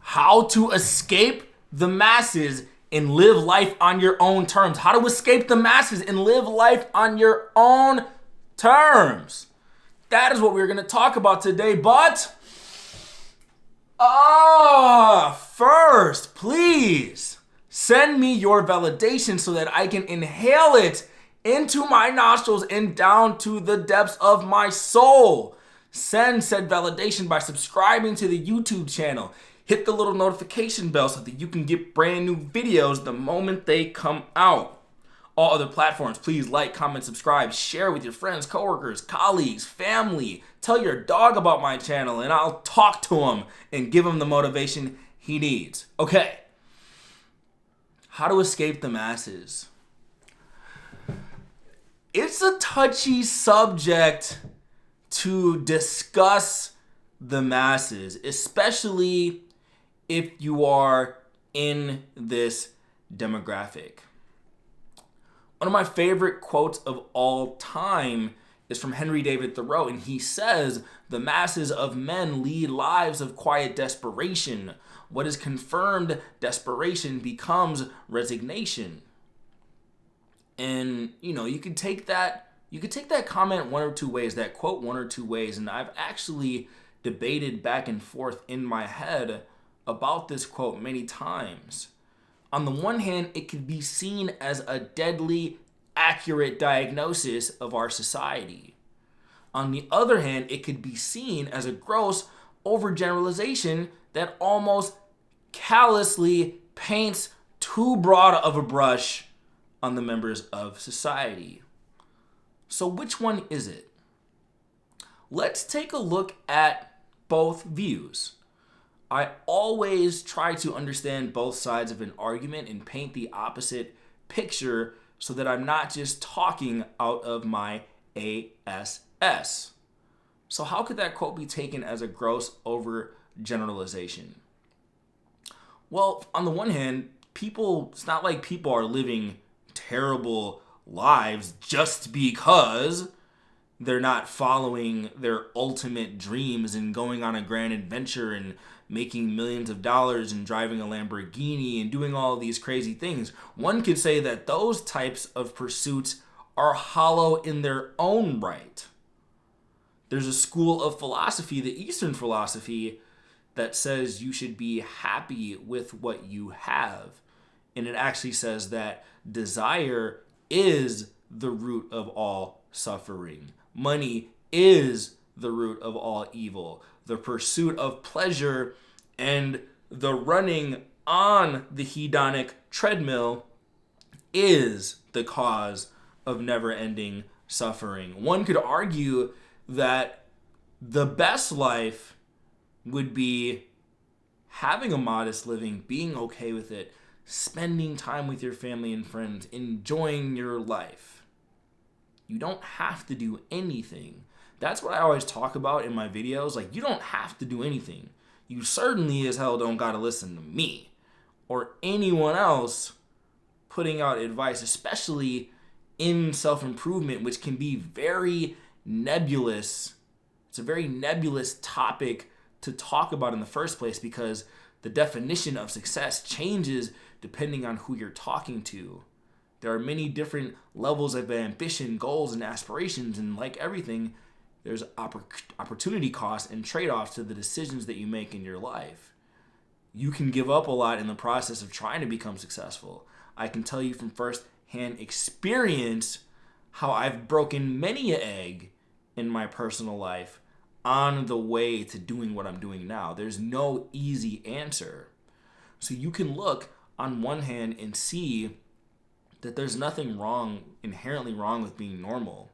how to escape the masses and live life on your own terms. How to escape the masses and live life on your own terms. That is what we're going to talk about today. But, first, please send me your validation so that I can inhale it into my nostrils and down to the depths of my soul. Send said validation by subscribing to the YouTube channel. Hit the little notification bell so that you can get brand new videos the moment they come out. All other platforms, please like, comment, subscribe, share with your friends, coworkers, colleagues, family. Tell your dog about my channel and I'll talk to him and give him the motivation he needs. Okay. How to escape the masses. It's a touchy subject to discuss the masses, especially if you are in this demographic. One of my favorite quotes of all time is from Henry David Thoreau, and he says, "The masses of men lead lives of quiet desperation. What is confirmed desperation becomes resignation." And, you could take that comment one or two ways, that quote one or two ways, and I've actually debated back and forth in my head about this quote many times. On the one hand, it could be seen as a deadly accurate diagnosis of our society. On the other hand, it could be seen as a gross overgeneralization that almost callously paints too broad of a brush on the members of society. So which one is it? Let's take a look at both views. I always try to understand both sides of an argument and paint the opposite picture so that I'm not just talking out of my ASS. So how could that quote be taken as a gross overgeneralization? Well, on the one hand, it's not like people are living terrible lives just because they're not following their ultimate dreams and going on a grand adventure and making millions of dollars and driving a Lamborghini and doing all of these crazy things. One could say that those types of pursuits are hollow in their own right. There's a school of philosophy, the Eastern philosophy, that says you should be happy with what you have. And it actually says that desire is the root of all suffering. Money is the root of all evil. The pursuit of pleasure and the running on the hedonic treadmill is the cause of never-ending suffering. One could argue that the best life would be having a modest living, being okay with it, spending time with your family and friends, enjoying your life. You don't have to do anything. That's what I always talk about in my videos. Like, you don't have to do anything. You certainly as hell don't gotta listen to me or anyone else putting out advice, especially in self-improvement, which can be very nebulous. It's a very nebulous topic to talk about in the first place because the definition of success changes depending on who you're talking to. There are many different levels of ambition, goals, and aspirations, and like everything, there's opportunity costs and trade-offs to the decisions that you make in your life. You can give up a lot in the process of trying to become successful. I can tell you from first-hand experience how I've broken many an egg in my personal life on the way to doing what I'm doing now. There's no easy answer. So you can look on one hand and see that there's nothing inherently wrong with being normal.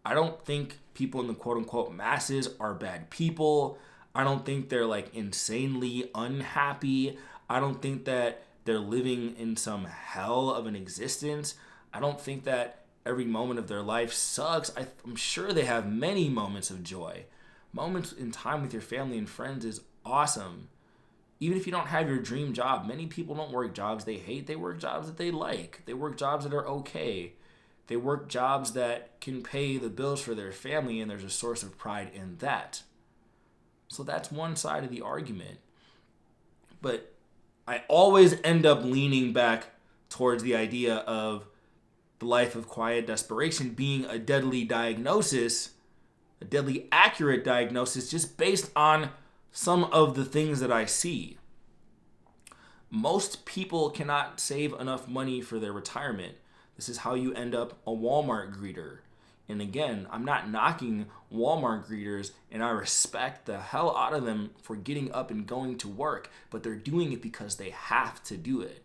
I don't think people in the quote-unquote masses are bad people. I don't think they're like insanely unhappy. I don't think that they're living in some hell of an existence. I don't think that every moment of their life sucks. I'm sure they have many moments of joy. Moments in time with your family and friends is awesome. Even if you don't have your dream job, many people don't work jobs they hate. They work jobs that they like. They work jobs that are okay. They work jobs that can pay the bills for their family, and there's a source of pride in that. So that's one side of the argument. But I always end up leaning back towards the idea of the life of quiet desperation being a deadly diagnosis, a deadly accurate diagnosis, just based on some of the things that I see. Most people cannot save enough money for their retirement. This is how you end up a Walmart greeter. And again, I'm not knocking Walmart greeters, and I respect the hell out of them for getting up and going to work, but they're doing it because they have to do it.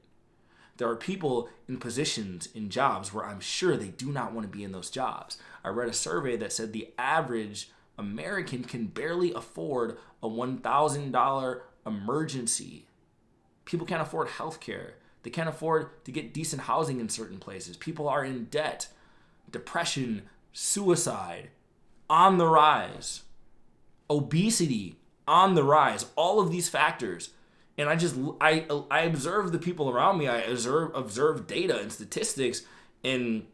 There are people in positions, in jobs, where I'm sure they do not want to be in those jobs. I read a survey that said the average American can barely afford a $1,000 emergency. People can't afford health care. They can't afford to get decent housing in certain places. People are in debt. Depression, suicide, on the rise. Obesity, on the rise. All of these factors. And I observe the people around me. I observe data and statistics and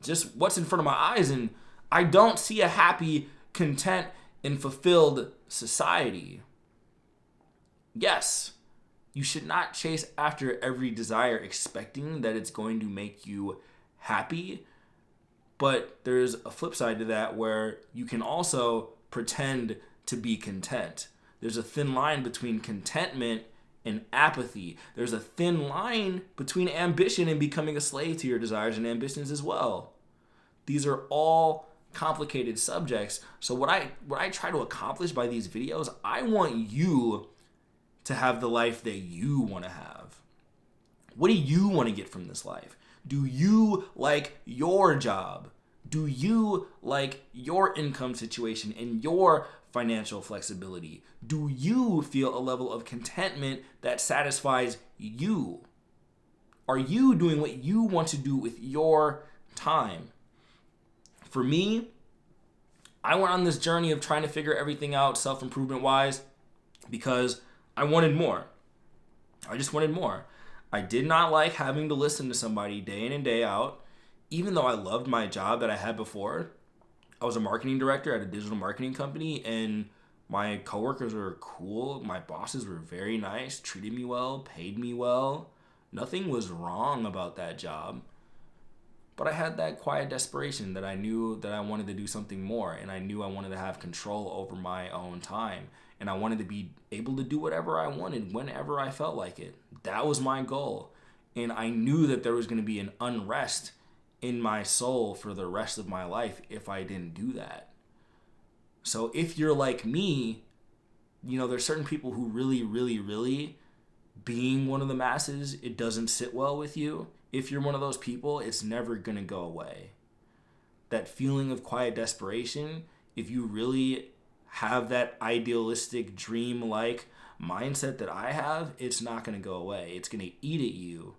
just what's in front of my eyes. And I don't see a happy, content, and fulfilled society. Yes, you should not chase after every desire expecting that it's going to make you happy. But there's a flip side to that where you can also pretend to be content. There's a thin line between contentment and apathy. There's a thin line between ambition and becoming a slave to your desires and ambitions as well. These are all complicated subjects. So what I try to accomplish by these videos, I want you to have the life that you want to have. What do you want to get from this life? Do you like your job? Do you like your income situation and your financial flexibility? Do you feel a level of contentment that satisfies you? Are you doing what you want to do with your time? For me, I went on this journey of trying to figure everything out self-improvement wise because I wanted more. I just wanted more. I did not like having to listen to somebody day in and day out. Even though I loved my job that I had before, I was a marketing director at a digital marketing company, and my coworkers were cool. My bosses were very nice, treated me well, paid me well. Nothing was wrong about that job. But I had that quiet desperation that I knew that I wanted to do something more, and I knew I wanted to have control over my own time, and I wanted to be able to do whatever I wanted whenever I felt like it. That was my goal, and I knew that there was going to be an unrest in my soul for the rest of my life if I didn't do that. So if you're like me, there's certain people who really being one of the masses, it doesn't sit well with you. If you're one of those people, it's never going to go away. That feeling of quiet desperation, if you really have that idealistic dream-like mindset that I have, it's not going to go away. It's going to eat at you.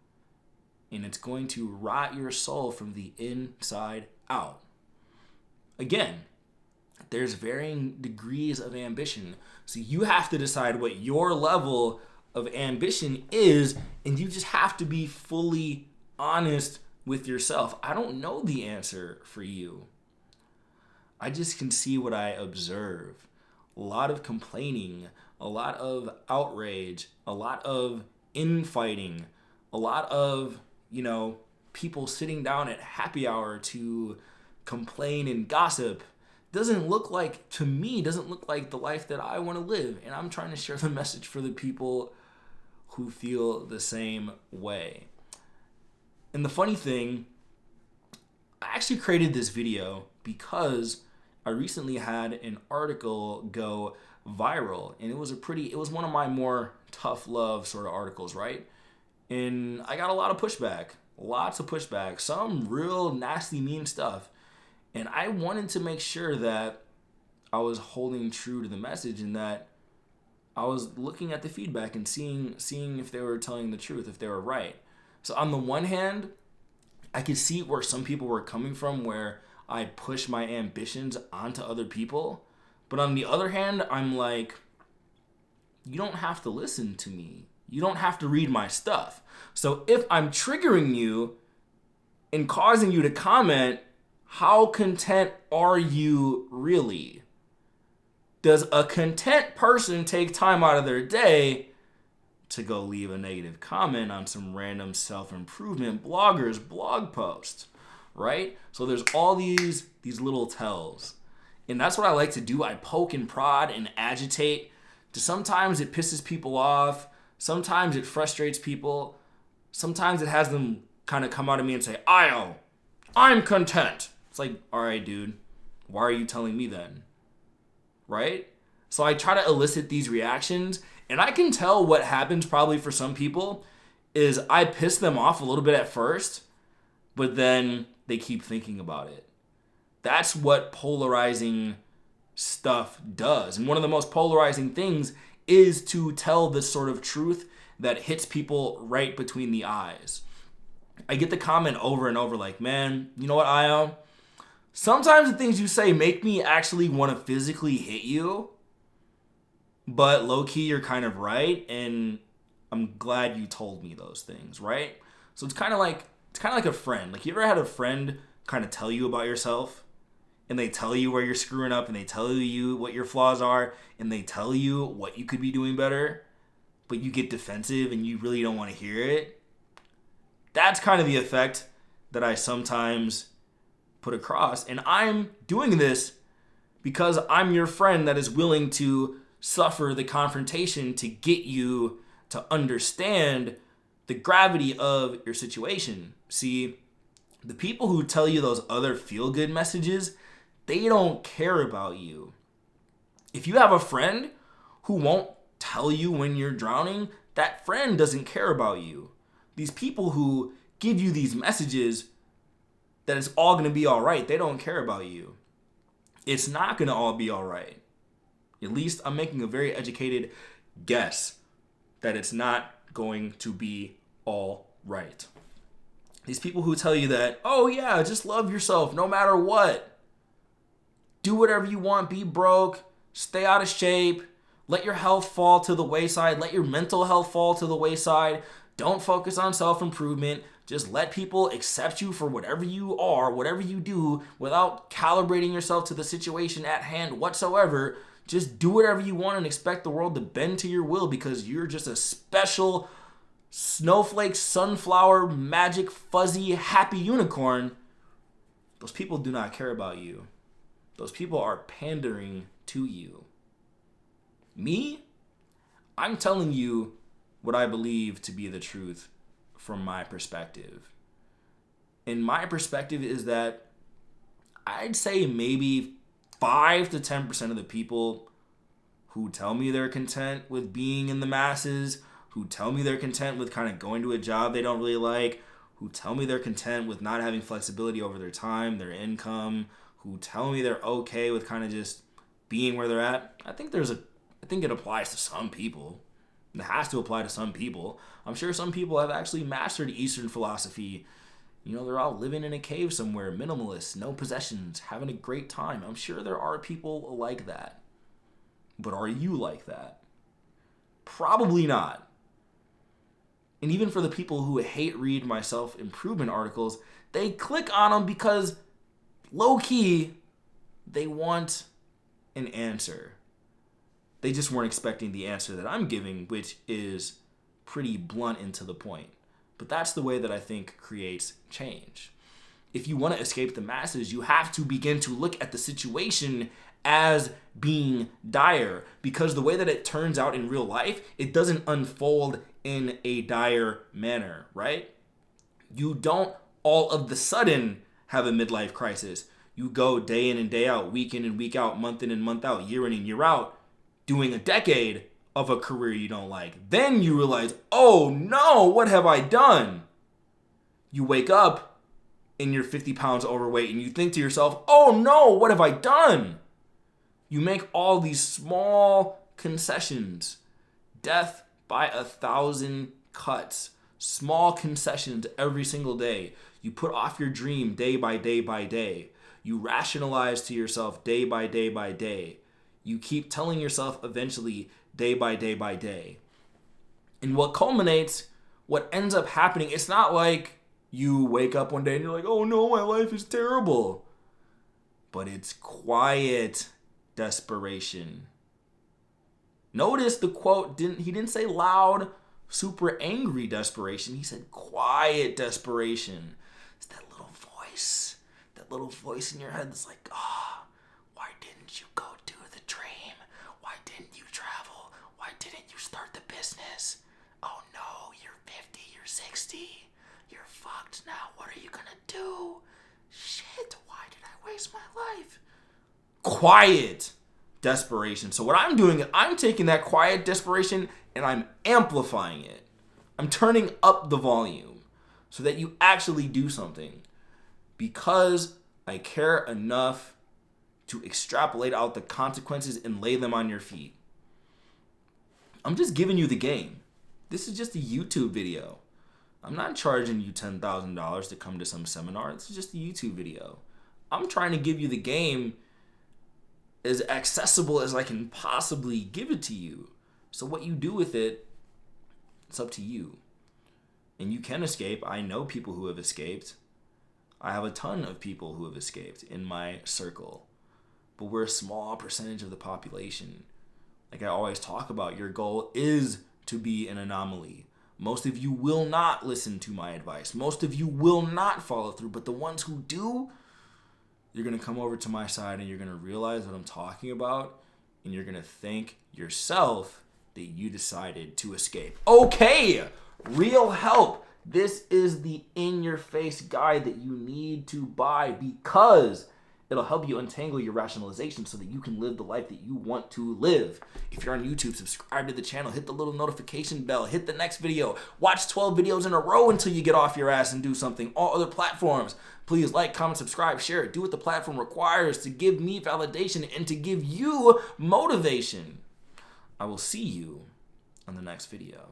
And it's going to rot your soul from the inside out. Again, there's varying degrees of ambition. So you have to decide what your level of ambition is, and you just have to be fully honest with yourself. I don't know the answer for you. I just can see what I observe. A lot of complaining, a lot of outrage, a lot of infighting, a lot of people sitting down at happy hour to complain and gossip doesn't look like the life that I want to live. And I'm trying to share the message for the people who feel the same way. And the funny thing, I actually created this video because I recently had an article go viral, and it was one of my more tough love sort of articles, right? And I got a lot of pushback, some real nasty, mean stuff. And I wanted to make sure that I was holding true to the message and that I was looking at the feedback and seeing if they were telling the truth, if they were right. So on the one hand, I could see where some people were coming from, where I push my ambitions onto other people. But on the other hand, I'm like, you don't have to listen to me. You don't have to read my stuff. So if I'm triggering you and causing you to comment, how content are you really? Does a content person take time out of their day to go leave a negative comment on some random self-improvement blogger's blog post, right? So there's all these little tells. And that's what I like to do. I poke and prod and agitate. Sometimes it pisses people off. Sometimes it frustrates people. Sometimes it has them kind of come out of me and say, Ayo, I'm content. It's like, all right, dude, why are you telling me then? Right? So I try to elicit these reactions, and I can tell what happens probably for some people is I piss them off a little bit at first, but then they keep thinking about it. That's what polarizing stuff does. And one of the most polarizing things is to tell this sort of truth that hits people right between the eyes. I get the comment over and over like, man, you know what, Io? Sometimes the things you say make me actually want to physically hit you, but low-key you're kind of right, and I'm glad you told me those things, right? So it's kind of like a friend. Like, you ever had a friend kind of tell you about yourself? And they tell you where you're screwing up, and they tell you what your flaws are, and they tell you what you could be doing better, but you get defensive and you really don't want to hear it? That's kind of the effect that I sometimes put across. And I'm doing this because I'm your friend that is willing to suffer the confrontation to get you to understand the gravity of your situation. See, the people who tell you those other feel-good messages, they don't care about you. If you have a friend who won't tell you when you're drowning, that friend doesn't care about you. These people who give you these messages that it's all going to be all right, they don't care about you. It's not going to all be all right. At least I'm making a very educated guess that it's not going to be all right. These people who tell you that, oh yeah, just love yourself no matter what. Do whatever you want, be broke, stay out of shape, let your health fall to the wayside, let your mental health fall to the wayside. Don't focus on self-improvement. Just let people accept you for whatever you are, whatever you do, without calibrating yourself to the situation at hand whatsoever. Just do whatever you want and expect the world to bend to your will because you're just a special snowflake, sunflower, magic, fuzzy, happy unicorn. Those people do not care about you. Those people are pandering to you. Me? I'm telling you what I believe to be the truth from my perspective. And my perspective is that I'd say maybe 5 to 10% of the people who tell me they're content with being in the masses, who tell me they're content with kind of going to a job they don't really like, who tell me they're content with not having flexibility over their time, their income, who tell me they're okay with kind of just being where they're at. I think it applies to some people. It has to apply to some people. I'm sure some people have actually mastered Eastern philosophy. You know, they're all living in a cave somewhere, minimalist, no possessions, having a great time. I'm sure there are people like that. But are you like that? Probably not. And even for the people who hate read my self-improvement articles, they click on them because low-key, they want an answer. They just weren't expecting the answer that I'm giving, which is pretty blunt and to the point. But that's the way that I think creates change. If you want to escape the masses, you have to begin to look at the situation as being dire, because the way that it turns out in real life, it doesn't unfold in a dire manner, right? You don't all of the sudden have a midlife crisis. You go day in and day out, week in and week out, month in and month out, year in and year out, doing a decade of a career you don't like. Then you realize, oh no, what have I done? You wake up and you're 50 pounds overweight and you think to yourself, oh no, what have I done? You make all these small concessions. Death by 1,000 cuts. Small concessions every single day. You put off your dream day by day by day. You rationalize to yourself day by day by day. You keep telling yourself eventually day by day by day. And what culminates, what ends up happening, it's not like you wake up one day and you're like, oh no, my life is terrible. But it's quiet desperation. Notice the quote, he didn't say loud, super angry desperation. He said quiet desperation. It's that little voice in your head that's like, why didn't you go do the dream? Why didn't you travel? Why didn't you start the business? Oh no, you're 50, you're 60. You're fucked now. What are you gonna do? Shit, why did I waste my life? Quiet desperation. So what I'm doing is I'm taking that quiet desperation and I'm amplifying it. I'm turning up the volume so that you actually do something, because I care enough to extrapolate out the consequences and lay them on your feet. I'm just giving you the game. This is just a YouTube video. I'm not charging you $10,000 to come to some seminar. This is just a YouTube video. I'm trying to give you the game as accessible as I can possibly give it to you. So what you do with it, it's up to you. And you can escape. I know people who have escaped. I have a ton of people who have escaped in my circle. But we're a small percentage of the population. Like I always talk about, your goal is to be an anomaly. Most of you will not listen to my advice. Most of you will not follow through. But the ones who do, you're going to come over to my side and you're going to realize what I'm talking about. And you're going to thank yourself that you decided to escape. Okay, real help. This is the in-your-face guide that you need to buy, because it'll help you untangle your rationalization so that you can live the life that you want to live. If you're on YouTube, subscribe to the channel, hit the little notification bell, hit the next video, watch 12 videos in a row until you get off your ass and do something. All other platforms, please like, comment, subscribe, share it. Do what the platform requires to give me validation and to give you motivation. I will see you on the next video.